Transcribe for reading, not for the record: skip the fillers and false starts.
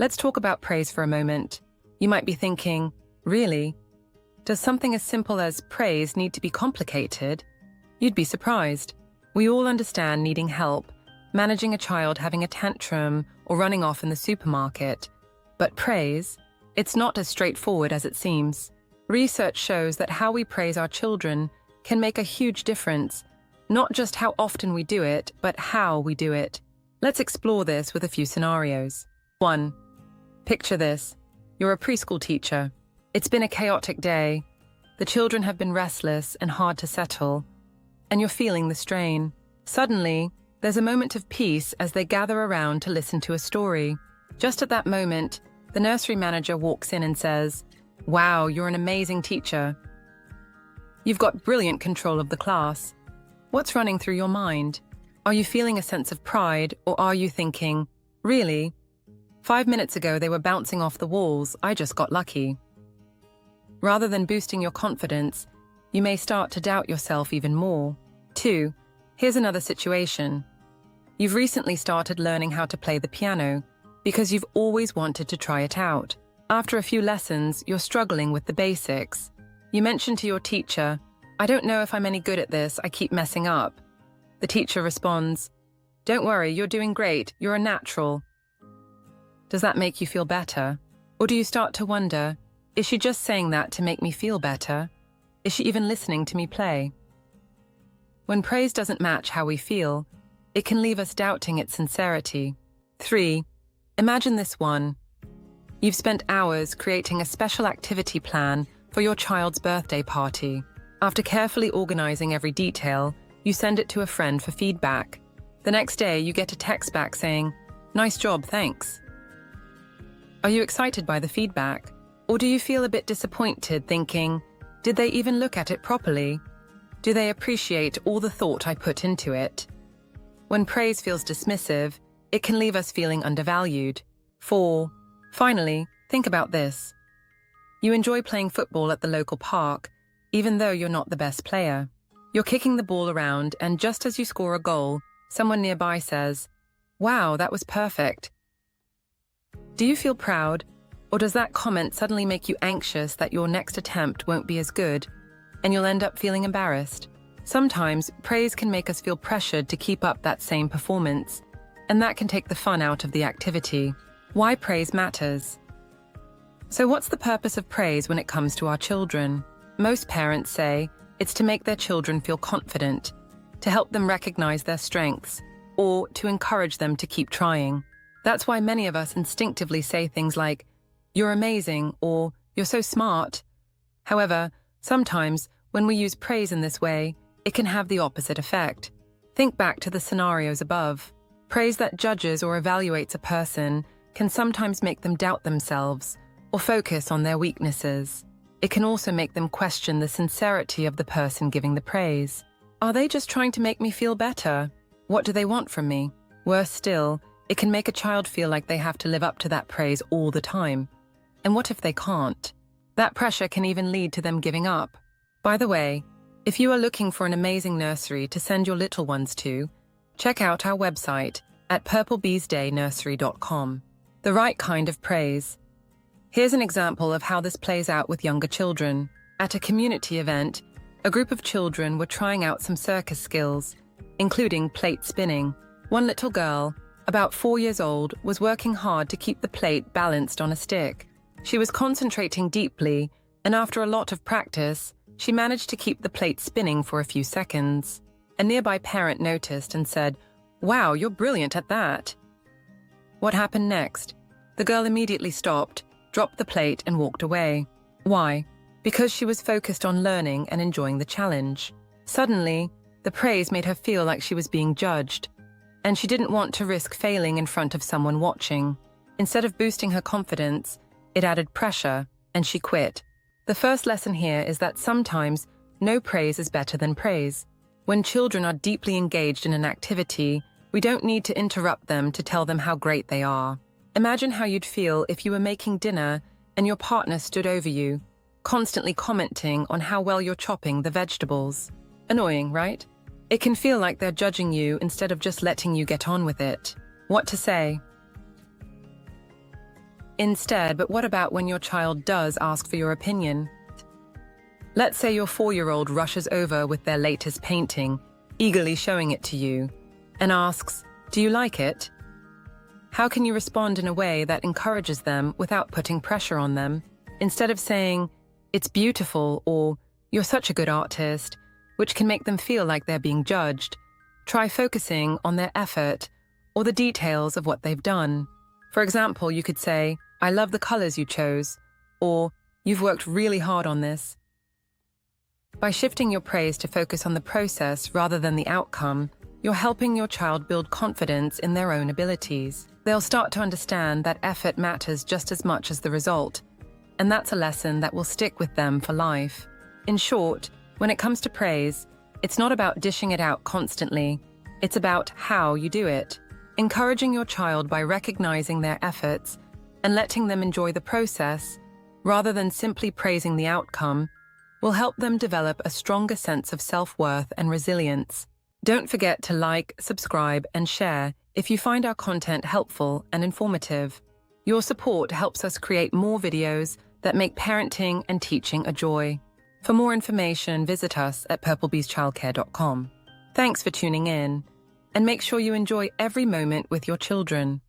Let's talk about praise for a moment. You might be thinking, really? Does something as simple as praise need to be complicated? You'd be surprised. We all understand needing help, managing a child having a tantrum or running off in the supermarket. But praise? It's not as straightforward as it seems. Research shows that how we praise our children can make a huge difference, not just how often we do it, but how we do it. Let's explore this with a few scenarios. 1. Picture this. You're a preschool teacher. It's been a chaotic day. The children have been restless and hard to settle, and you're feeling the strain. Suddenly, there's a moment of peace as they gather around to listen to a story. Just at that moment, the nursery manager walks in and says, "Wow, you're an amazing teacher. You've got brilliant control of the class." What's running through your mind? Are you feeling a sense of pride, or are you thinking, really? 5 minutes ago they were bouncing off the walls, I just got lucky. Rather than boosting your confidence, you may start to doubt yourself even more. 2. Here's another situation. You've recently started learning how to play the piano because you've always wanted to try it out. After a few lessons, you're struggling with the basics. You mention to your teacher, "I don't know if I'm any good at this, I keep messing up." The teacher responds, "Don't worry, you're doing great, you're a natural." Does that make you feel better? Or do you start to wonder, is she just saying that to make me feel better? Is she even listening to me play? When praise doesn't match how we feel, it can leave us doubting its sincerity. 3. Imagine this one. You've spent hours creating a special activity plan for your child's birthday party. After carefully organizing every detail, you send it to a friend for feedback. The next day, you get a text back saying, "Nice job, thanks." Are you excited by the feedback? Or do you feel a bit disappointed thinking, did they even look at it properly? Do they appreciate all the thought I put into it? When praise feels dismissive, it can leave us feeling undervalued. 4. Finally, think about this. You enjoy playing football at the local park, even though you're not the best player. You're kicking the ball around, and just as you score a goal, someone nearby says, "Wow, that was perfect." Do you feel proud, or does that comment suddenly make you anxious that your next attempt won't be as good, and you'll end up feeling embarrassed? Sometimes, praise can make us feel pressured to keep up that same performance, and that can take the fun out of the activity. Why praise matters. So what's the purpose of praise when it comes to our children? Most parents say it's to make their children feel confident, to help them recognize their strengths, or to encourage them to keep trying. That's why many of us instinctively say things like, "You're amazing," or "You're so smart." However, sometimes when we use praise in this way, it can have the opposite effect. Think back to the scenarios above. Praise that judges or evaluates a person can sometimes make them doubt themselves or focus on their weaknesses. It can also make them question the sincerity of the person giving the praise. Are they just trying to make me feel better? What do they want from me? Worse still, it can make a child feel like they have to live up to that praise all the time. And what if they can't? That pressure can even lead to them giving up. By the way, if you are looking for an amazing nursery to send your little ones to, check out our website at purplebeesdaynursery.com. The right kind of praise. Here's an example of how this plays out with younger children. At a community event, a group of children were trying out some circus skills, including plate spinning. One little girl, about 4 years old, was working hard to keep the plate balanced on a stick. She was concentrating deeply, and after a lot of practice, she managed to keep the plate spinning for a few seconds. A nearby parent noticed and said, "Wow, you're brilliant at that." What happened next? The girl immediately stopped, dropped the plate, and walked away. Why? Because she was focused on learning and enjoying the challenge. Suddenly, the praise made her feel like she was being judged, and she didn't want to risk failing in front of someone watching. Instead of boosting her confidence, it added pressure, and she quit. The first lesson here is that sometimes no praise is better than praise. When children are deeply engaged in an activity, we don't need to interrupt them to tell them how great they are. Imagine how you'd feel if you were making dinner and your partner stood over you, constantly commenting on how well you're chopping the vegetables. Annoying, right? It can feel like they're judging you instead of just letting you get on with it. What to say? Instead, but what about when your child does ask for your opinion? Let's say your 4-year-old rushes over with their latest painting, eagerly showing it to you, and asks, "Do you like it?" How can you respond in a way that encourages them without putting pressure on them? Instead of saying, "It's beautiful," or "You're such a good artist," which can make them feel like they're being judged, try focusing on their effort or the details of what they've done. For example, you could say, "I love the colors you chose," or "You've worked really hard on this." By shifting your praise to focus on the process rather than the outcome, you're helping your child build confidence in their own abilities. They'll start to understand that effort matters just as much as the result, and that's a lesson that will stick with them for life. In short, when it comes to praise, it's not about dishing it out constantly. It's about how you do it. Encouraging your child by recognizing their efforts and letting them enjoy the process, rather than simply praising the outcome, will help them develop a stronger sense of self-worth and resilience. Don't forget to like, subscribe, and share if you find our content helpful and informative. Your support helps us create more videos that make parenting and teaching a joy. For more information, visit us at purplebeeschildcare.com. Thanks for tuning in, and make sure you enjoy every moment with your children.